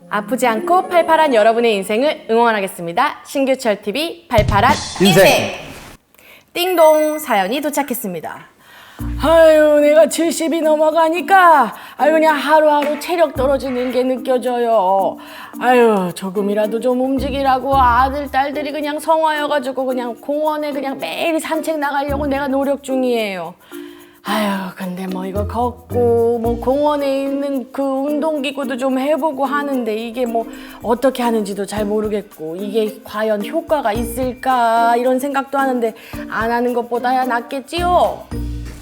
아프지 않고 팔팔한 여러분의 인생을 응원하겠습니다. 신규철 TV 팔팔한 인생. 띵동 사연이 도착했습니다. 아유, 내가 70이 넘어가니까 그냥 하루하루 체력 떨어지는 게 느껴져요. 아유, 조금이라도 좀 움직이라고 아들, 딸들이 그냥 성화여가지고 그냥 공원에 그냥 매일 산책 나가려고 내가 노력 중이에요. 아유, 근데 뭐 이거 걷고 뭐 공원에 있는 그 운동기구도 좀 해보고 하는데 이게 뭐 어떻게 하는지도 잘 모르겠고 이게 과연 효과가 있을까 이런 생각도 하는데 안 하는 것보다야 낫겠지요?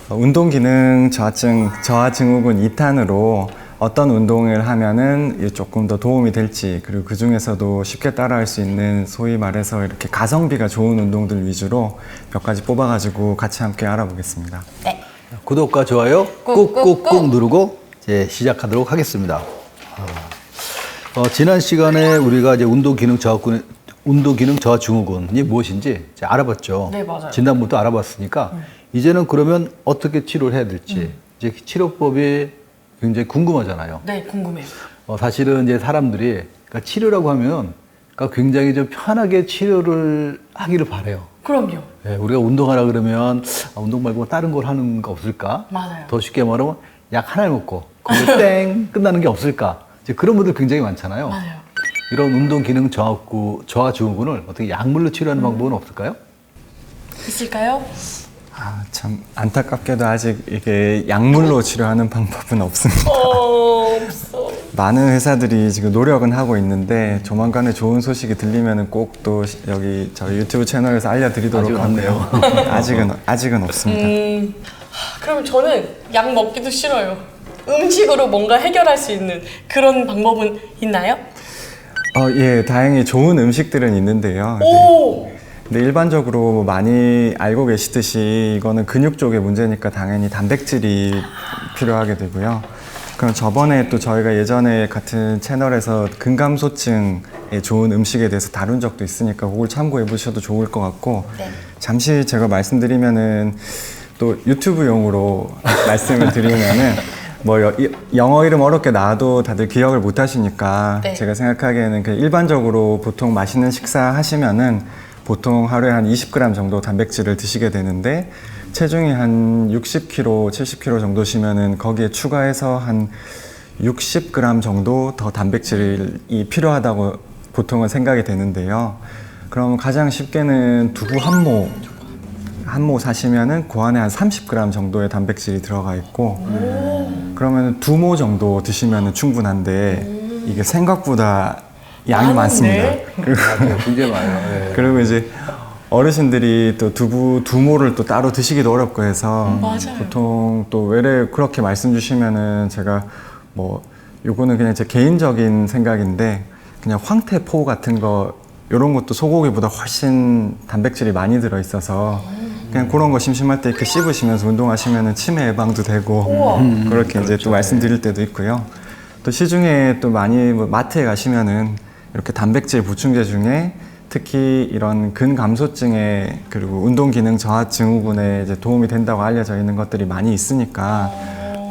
운동기능 저하증, 저하증후군 2탄으로 어떤 운동을 하면은 조금 더 도움이 될지, 그리고 그 중에서도 쉽게 따라할 수 있는 소위 말해서 이렇게 가성비가 좋은 운동들 위주로 몇 가지 뽑아가지고 같이 함께 알아보겠습니다. 네. 구독과 좋아요 꾹꾹꾹 누르고 이제 시작하도록 하겠습니다. 지난 시간에 우리가 이제 운동기능 저하증후군이 무엇인지 이제 알아봤죠. 네, 맞아요. 진단부터 알아봤으니까 이제는 그러면 어떻게 치료를 해야 될지 이제 치료법이 굉장히 궁금하잖아요. 네, 궁금해요. 사실은 이제 사람들이 그러니까 치료라고 하면 그러니까 굉장히 좀 편하게 치료를 하기를 바래요. 그럼요. 네, 우리가 운동하라 그러면 운동 말고 다른 걸 하는 거 없을까? 맞아요. 더 쉽게 말하면 약 하나를 먹고 거기서 땡 끝나는 게 없을까? 이제 그런 분들 굉장히 많잖아요. 맞아요. 이런 운동 기능 저하증후군을 어떻게 약물로 치료하는 방법은 없을까요? 있을까요? 참 안타깝게도 아직 이게 약물로 치료하는 방법은 없습니다. 없어. 많은 회사들이 지금 노력은 하고 있는데 조만간에 좋은 소식이 들리면은 꼭 또 여기 저희 유튜브 채널에서 알려드리도록 아직은 하고요. 아직은 없습니다. 그럼 저는 약 먹기도 싫어요. 음식으로 뭔가 해결할 수 있는 그런 방법은 있나요? 예, 다행히 좋은 음식들은 있는데요. 오! 근데 일반적으로 많이 알고 계시듯이 이거는 근육 쪽의 문제니까 당연히 단백질이 필요하게 되고요. 그럼 저번에 또 저희가 예전에 같은 채널에서 근감소증에 좋은 음식에 대해서 다룬 적도 있으니까 그걸 참고해 보셔도 좋을 것 같고, 네. 잠시 제가 말씀드리면은 또 유튜브용으로 말씀을 드리면은 뭐 영어 이름 어렵게 나와도 다들 기억을 못 하시니까 네. 제가 생각하기에는 그냥 일반적으로 보통 맛있는 식사 하시면은 보통 하루에 한 20g 정도 단백질을 드시게 되는데 체중이 한 60kg, 70kg 정도시면은 거기에 추가해서 한 60g 정도 더 단백질이 필요하다고 보통은 생각이 되는데요. 그럼 가장 쉽게는 두부 한 모 사시면은 그 안에 한 30g 정도의 단백질이 들어가 있고, 그러면 2모 정도 드시면은 충분한데 이게 생각보다 양이 많습니다. 굉장히 많아요. 네. 그리고 이제 어르신들이 또 두모를 또 따로 드시기도 어렵고 해서 맞아요. 보통 또 외래 그렇게 말씀 주시면은 제가 뭐 요거는 그냥 제 개인적인 생각인데 그냥 황태포 같은 거 요런 것도 소고기보다 훨씬 단백질이 많이 들어 있어서 그냥 그런 거 심심할 때 이렇게 씹으시면서 운동하시면은 치매 예방도 되고 그렇게 이제 또 말씀드릴 때도 있고요. 또 시중에 또 많이 뭐 마트에 가시면은 이렇게 단백질 보충제 중에 특히 이런 근감소증에 그리고 운동기능 저하증후군에 이제 도움이 된다고 알려져 있는 것들이 많이 있으니까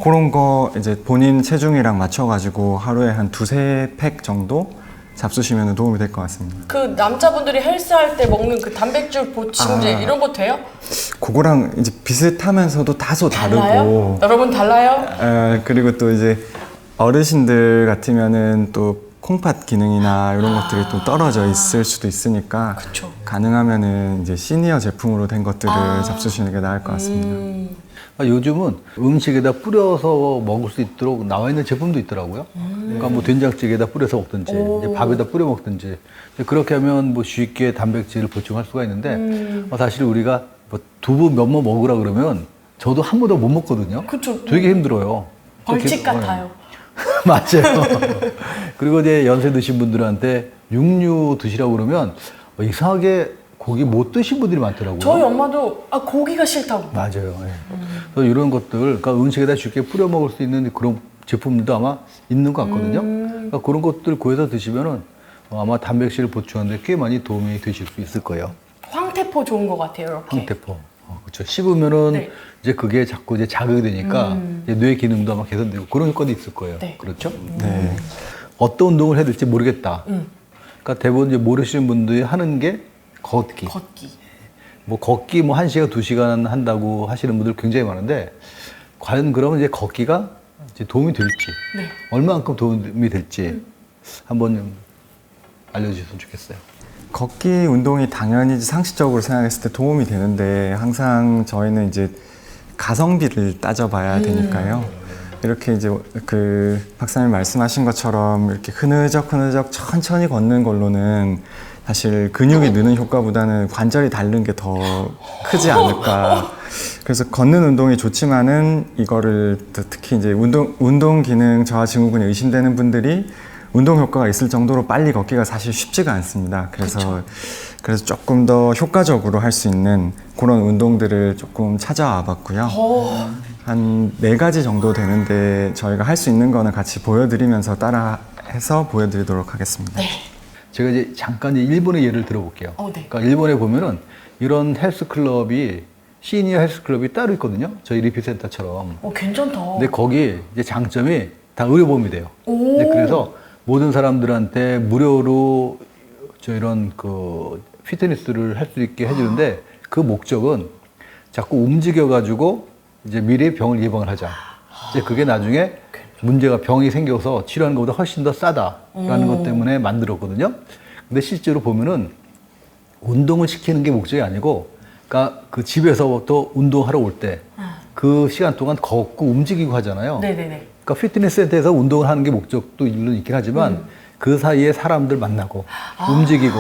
그런 거 이제 본인 체중이랑 맞춰가지고 하루에 한 2~3팩 정도 잡수시면 도움이 될 것 같습니다. 그 남자분들이 헬스할 때 먹는 그 단백질 보충제 이런 거 돼요? 그거랑 이제 비슷하면서도 다소 달라요? 다르고 여러분 달라요? 그리고 또 이제 어르신들 같으면은 또 콩팥 기능이나 이런 것들이 또 떨어져 있을 수도 있으니까 그쵸. 가능하면은 이제 시니어 제품으로 된 것들을 잡수시는 게 나을 것 같습니다. 요즘은 음식에다 뿌려서 먹을 수 있도록 나와 있는 제품도 있더라고요. 그러니까 뭐 된장찌개에다 뿌려서 먹든지 이제 밥에다 뿌려 먹든지 그렇게 하면 뭐 쉽게 단백질을 보충할 수가 있는데 사실 우리가 뭐 두부 몇모 먹으라 그러면 저도 한 모도 못 먹거든요. 그쵸. 되게 힘들어요. 벌칙 같아요. 맞아요. 그리고 이제 연세 드신 분들한테 육류 드시라고 그러면 이상하게 고기 못 드신 분들이 많더라고요. 저희 엄마도 고기가 싫다고. 맞아요. 예. 그래서 이런 것들, 그러니까 음식에다 쉽게 뿌려 먹을 수 있는 그런 제품들도 아마 있는 것 같거든요. 그러니까 그런 것들 구해서 드시면은 아마 단백질을 보충하는 데 꽤 많이 도움이 되실 수 있을 거예요. 황태포 좋은 것 같아요, 이렇게. 황태포. 그렇죠. 씹으면은 네. 이제 그게 자꾸 이제 자극이 되니까 이제 뇌 기능도 아마 개선되고 그런 효과도 있을 거예요. 네. 그렇죠? 네. 어떤 운동을 해야 될지 모르겠다. 그러니까 대부분 이제 모르시는 분들이 하는 게 걷기. 뭐 걷기 뭐 1시간, 2시간 한다고 하시는 분들 굉장히 많은데 과연 그러면 이제 걷기가 이제 도움이 될지, 네. 얼마만큼 도움이 될지 한번 좀 알려주셨으면 좋겠어요. 걷기 운동이 당연히 상식적으로 생각했을 때 도움이 되는데 항상 저희는 이제 가성비를 따져봐야 되니까요. 이렇게 이제 그 박사님 말씀하신 것처럼 이렇게 흐느적 천천히 걷는 걸로는 사실 근육이 느는 효과보다는 관절이 닳는 게 더 크지 않을까. 그래서 걷는 운동이 좋지만은 이거를 특히 이제 운동 기능 저하 증후군이 의심되는 분들이 운동 효과가 있을 정도로 빨리 걷기가 사실 쉽지가 않습니다. 그래서 조금 더 효과적으로 할 수 있는 그런 운동들을 조금 찾아와 봤고요. 한 4가지 정도 되는데 저희가 할 수 있는 거는 같이 보여드리면서 따라해서 보여드리도록 하겠습니다. 네. 제가 이제 잠깐 이제 일본의 예를 들어볼게요. 네. 그러니까 일본에 보면은 이런 헬스클럽이 시니어 헬스클럽이 따로 있거든요. 저희 리피센터처럼. 괜찮다. 근데 거기 이제 장점이 다 의료보험이 돼요. 이제 그래서 모든 사람들한테 무료로 저 이런 그 피트니스를 할 수 있게 해주는데 그 목적은 자꾸 움직여가지고 이제 미래의 병을 예방을 하자. 이제 그게 나중에 문제가 병이 생겨서 치료하는 것보다 훨씬 더 싸다라는 것 때문에 만들었거든요. 근데 실제로 보면은 운동을 시키는 게 목적이 아니고, 그러니까 그 집에서 또 운동하러 올 때 그 시간 동안 걷고 움직이고 하잖아요. 네네네. 그러니까 피트니스 센터에서 운동을 하는 게 목적도 물론 있긴 하지만 그 사이에 사람들 만나고 움직이고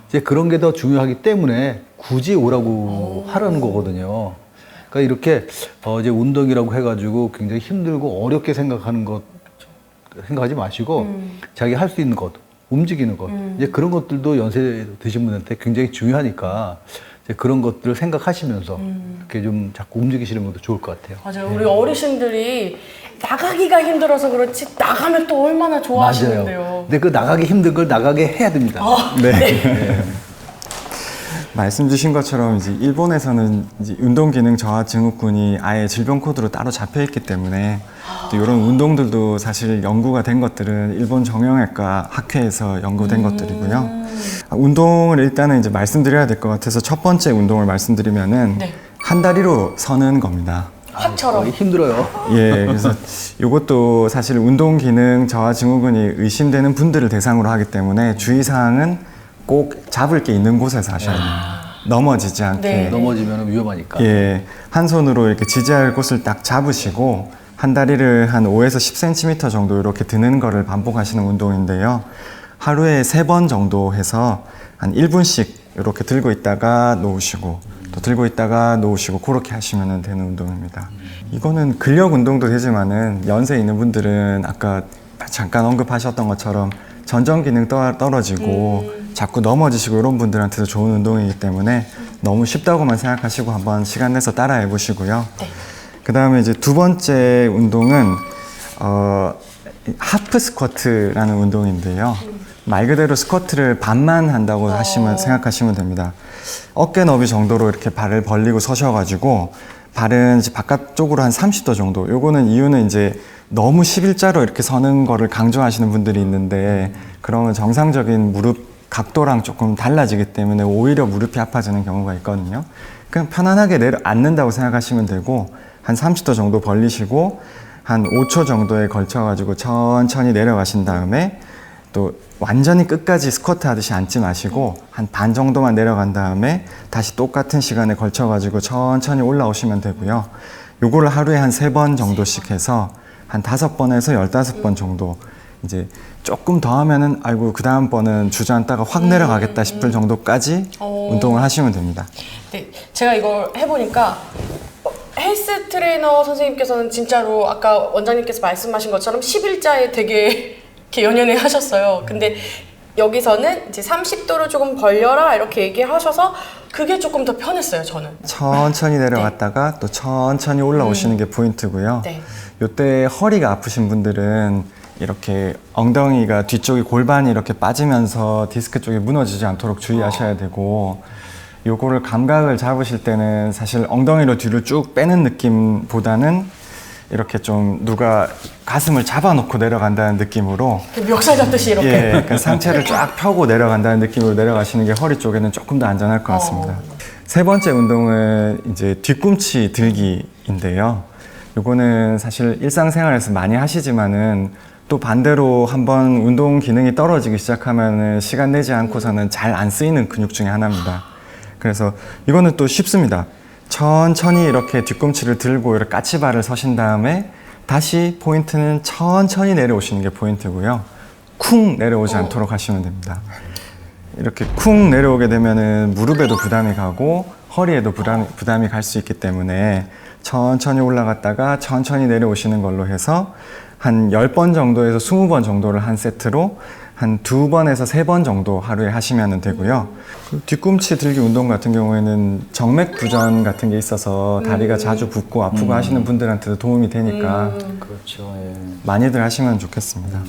이제 그런 게 더 중요하기 때문에 굳이 오라고 하라는 거거든요. 그러니까 이렇게 이제 운동이라고 해가지고 굉장히 힘들고 어렵게 생각하는 것 생각하지 마시고 자기 할 수 있는 것, 움직이는 것 이제 그런 것들도 연세 드신 분한테 굉장히 중요하니까 이제 그런 것들을 생각하시면서 이렇게 좀 자꾸 움직이시는 것도 좋을 것 같아요. 맞아요. 우리 어르신들이 나가기가 힘들어서 그렇지 나가면 또 얼마나 좋아하시는데요. 맞아요. 근데 그 나가기 힘든 걸 나가게 해야 됩니다. 네. 말씀 주신 것처럼 이제 일본에서는 이제 운동 기능 저하 증후군이 아예 질병 코드로 따로 잡혀 있기 때문에 또 이런 운동들도 사실 연구가 된 것들은 일본 정형외과 학회에서 연구된 것들이고요. 운동을 일단은 이제 말씀드려야 될 것 같아서 첫 번째 운동을 말씀드리면은 네. 한 다리로 서는 겁니다. 확처럼. 힘들어요. 예, 그래서 이것도 사실 운동 기능 저하 증후군이 의심되는 분들을 대상으로 하기 때문에 주의사항은 꼭 잡을 게 있는 곳에서 하셔야 됩니다. 넘어지지 않게. 네. 넘어지면 위험하니까. 예, 한 손으로 이렇게 지지할 곳을 딱 잡으시고 한 다리를 한 5에서 10cm 정도 이렇게 드는 거를 반복하시는 운동인데요. 하루에 3번 정도 해서 한 1분씩 이렇게 들고 있다가 놓으시고 또 들고 있다가 놓으시고 그렇게 하시면 되는 운동입니다. 이거는 근력 운동도 되지만은 연세 있는 분들은 아까 잠깐 언급하셨던 것처럼 전정 기능 떨어지고 자꾸 넘어지시고 이런 분들한테도 좋은 운동이기 때문에 너무 쉽다고만 생각하시고 한번 시간 내서 따라해 보시고요. 그 다음에 이제 두 번째 운동은 하프 스쿼트라는 운동인데요. 말 그대로 스쿼트를 반만 한다고 생각하시면 됩니다. 어깨 너비 정도로 이렇게 발을 벌리고 서셔가지고 발은 이제 바깥쪽으로 한 30도 정도. 요거는 이유는 이제 너무 11자로 이렇게 서는 거를 강조하시는 분들이 있는데 그러면 정상적인 무릎 각도랑 조금 달라지기 때문에 오히려 무릎이 아파지는 경우가 있거든요. 그냥 편안하게 앉는다고 생각하시면 되고 한 30도 정도 벌리시고 한 5초 정도에 걸쳐가지고 천천히 내려가신 다음에 또 완전히 끝까지 스쿼트 하듯이 앉지 마시고 한 반 정도만 내려간 다음에 다시 똑같은 시간에 걸쳐가지고 천천히 올라오시면 되고요. 요거를 하루에 한 3번 정도씩 해서 한 5번에서 15번 정도 이제 조금 더 하면은 아이고 그 다음 번은 주저앉다가 확 내려가겠다 싶을 정도까지 운동을 하시면 됩니다. 네, 제가 이걸 해보니까 헬스 트레이너 선생님께서는 진짜로 아까 원장님께서 말씀하신 것처럼 11자에 되게 이렇게 연연해 하셨어요. 근데 여기서는 이제 30도로 조금 벌려라 이렇게 얘기하셔서 그게 조금 더 편했어요, 저는. 천천히 내려갔다가 또 천천히 올라오시는 게 포인트고요. 네. 요때 허리가 아프신 분들은 이렇게 엉덩이가 뒤쪽이 골반이 이렇게 빠지면서 디스크 쪽이 무너지지 않도록 주의하셔야 되고 요거를 감각을 잡으실 때는 사실 엉덩이로 뒤로 쭉 빼는 느낌보다는 이렇게 좀 누가 가슴을 잡아놓고 내려간다는 느낌으로 멱살 잡듯이 이렇게. 예, 그러니까 상체를 쫙 펴고 내려간다는 느낌으로 내려가시는 게 허리 쪽에는 조금 더 안전할 것 같습니다. 세 번째 운동은 이제 뒤꿈치 들기인데요. 요거는 사실 일상생활에서 많이 하시지만은 또 반대로 한번 운동 기능이 떨어지기 시작하면은 시간 내지 않고서는 잘 안 쓰이는 근육 중에 하나입니다. 그래서 이거는 또 쉽습니다. 천천히 이렇게 뒤꿈치를 들고 이렇게 까치발을 서신 다음에 다시 포인트는 천천히 내려오시는 게 포인트고요. 쿵 내려오지 않도록 하시면 됩니다. 이렇게 쿵 내려오게 되면은 무릎에도 부담이 가고 허리에도 부담이 갈 수 있기 때문에 천천히 올라갔다가 천천히 내려오시는 걸로 해서 한 10번 정도에서 20번 정도를 한 세트로 한 2번에서 3번 정도 하루에 하시면 되고요. 그 뒤꿈치 들기 운동 같은 경우에는 정맥 부전 같은 게 있어서 다리가 자주 붓고 아프고 하시는 분들한테도 도움이 되니까 그렇죠. 예. 많이들 하시면 좋겠습니다.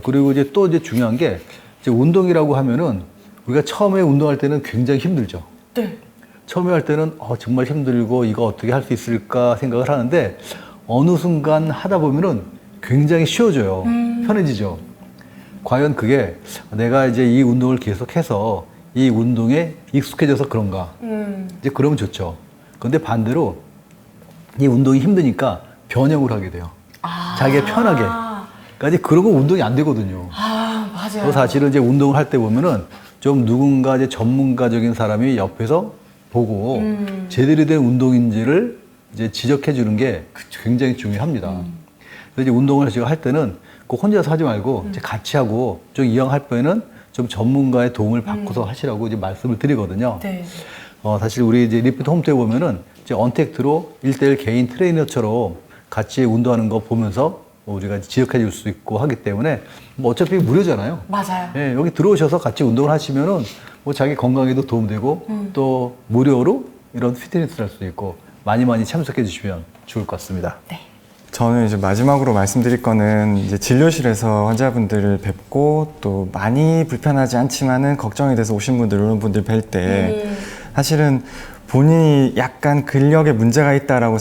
그리고 이제 또 이제 중요한 게 이제 운동이라고 하면은 우리가 처음에 운동할 때는 굉장히 힘들죠. 네. 처음에 할 때는 정말 힘들고 이거 어떻게 할 수 있을까 생각을 하는데 어느 순간 하다 보면은 굉장히 쉬워져요. 편해지죠. 과연 그게 내가 이제 이 운동을 계속해서 이 운동에 익숙해져서 그런가? 이제 그러면 좋죠. 그런데 반대로 이 운동이 힘드니까 변형을 하게 돼요. 자기가 편하게. 그러니까 이제 그러고 운동이 안 되거든요. 맞아요. 또 사실은 이제 운동을 할 때 보면은 좀 누군가 이제 전문가적인 사람이 옆에서 보고 제대로 된 운동인지를 이제 지적해 주는 게 굉장히 중요합니다. 그래서 이제 운동을 제가 할 때는 꼭 혼자서 하지 말고 이제 같이 하고 좀 이왕할 바에는 좀 전문가의 도움을 받고서 하시라고 이제 말씀을 드리거든요. 네. 사실 우리 이제 리프트 홈트에 보면은 이제 언택트로 1대1 개인 트레이너처럼 같이 운동하는 거 보면서 우리가 지적해 줄 수 있고 하기 때문에 뭐 어차피 무료잖아요. 맞아요. 예, 여기 들어오셔서 같이 운동을 하시면은 뭐 자기 건강에도 도움되고 또 무료로 이런 피트니스를 할 수 있고 많이 참석해 주시면 좋을 것 같습니다. 네. 저는 이제 마지막으로 말씀드릴 거는 이제 진료실에서 환자분들을 뵙고 또 많이 불편하지 않지만은 걱정이 돼서 오신 분들, 이런 분들 뵐 때 사실은 본인이 약간 근력에 문제가 있다라고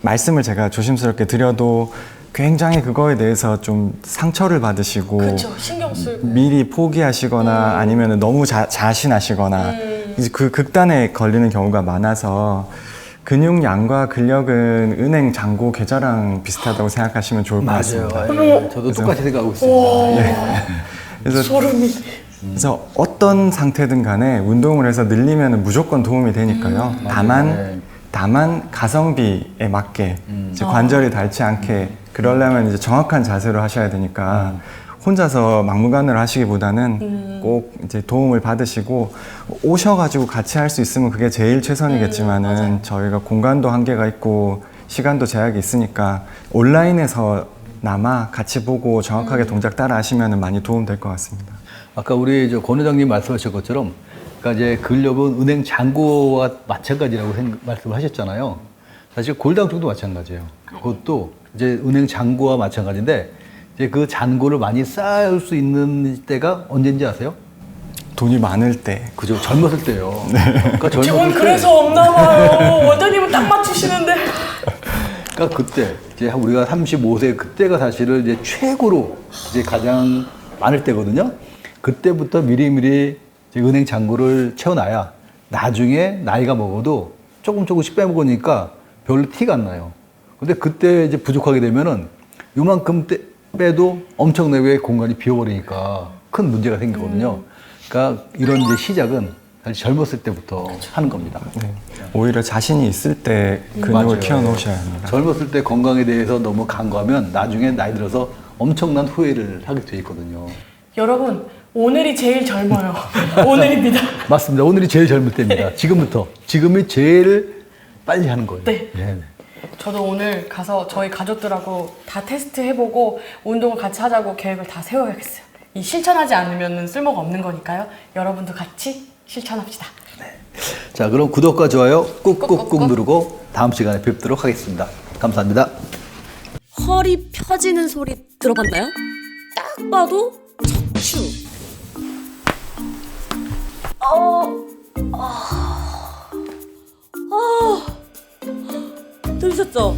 말씀을 제가 조심스럽게 드려도 굉장히 그거에 대해서 좀 상처를 받으시고 그렇죠. 신경 쓰고. 미리 포기하시거나 아니면 너무 자신하시거나 이제 그 극단에 걸리는 경우가 많아서 근육량과 근력은 은행 잔고 계좌랑 비슷하다고 생각하시면 좋을 것 같습니다. 예, 저도 똑같이 생각하고 있습니다. 그래서 소름이. 그래서 어떤 상태든 간에 운동을 해서 늘리면 무조건 도움이 되니까요. 다만 가성비에 맞게 이제 관절이 닳지 않게 그러려면 이제 정확한 자세로 하셔야 되니까 혼자서 막무가내로 하시기보다는 꼭 이제 도움을 받으시고 오셔가지고 같이 할 수 있으면 그게 제일 최선이겠지만은 저희가 공간도 한계가 있고 시간도 제약이 있으니까 온라인에서나마 같이 보고 정확하게 동작 따라 하시면 많이 도움 될 것 같습니다. 아까 우리 권 회장님 말씀하신 것처럼 그러니까 이제 근력은 은행 잔고와 마찬가지라고 말씀을 하셨잖아요. 사실 골당 쪽도 마찬가지예요. 그것도 이제 은행 잔고와 마찬가지인데 이제 그 잔고를 많이 쌓을 수 있는 때가 언제인지 아세요? 돈이 많을 때. 그죠. 젊었을 때요. 그러니까 젊었을 저건 때. 그래서 없나 봐요. 원장님은 딱 맞추시는데. 그러니까 그때 이제 우리가 35세 그때가 사실은 이제 최고로 이제 가장 많을 때거든요. 그때부터 미리미리 이제 은행 잔고를 채워놔야 나중에 나이가 먹어도 조금씩 빼먹으니까 별로 티가 안 나요. 근데 그때 이제 부족하게 되면은 요만큼 빼도 엄청나게 공간이 비어버리니까 큰 문제가 생기거든요. 그러니까 이런 이제 시작은 사실 젊었을 때부터 하는 겁니다. 네. 오히려 자신이 있을 때 근육을 맞아요. 키워놓으셔야 합니다. 젊었을 때 건강에 대해서 너무 간과하면 나중에 나이 들어서 엄청난 후회를 하게 돼 있거든요. 여러분, 오늘이 제일 젊어요. 오늘입니다. 맞습니다. 오늘이 제일 젊을 때입니다. 지금부터. 지금이 제일 빨리 하는 거예요. 네. 네. 저도 오늘 가서 저희 가족들하고 다 테스트 해보고 운동을 같이 하자고 계획을 다 세워야겠어요. 이 실천하지 않으면 쓸모가 없는 거니까요. 여러분도 같이 실천합시다. 자, 그럼 구독과 좋아요 꾹꾹꾹 누르고 다음 시간에 뵙도록 하겠습니다. 감사합니다. 허리 펴지는 소리 들어봤나요? 딱 봐도 척추. 들으셨죠?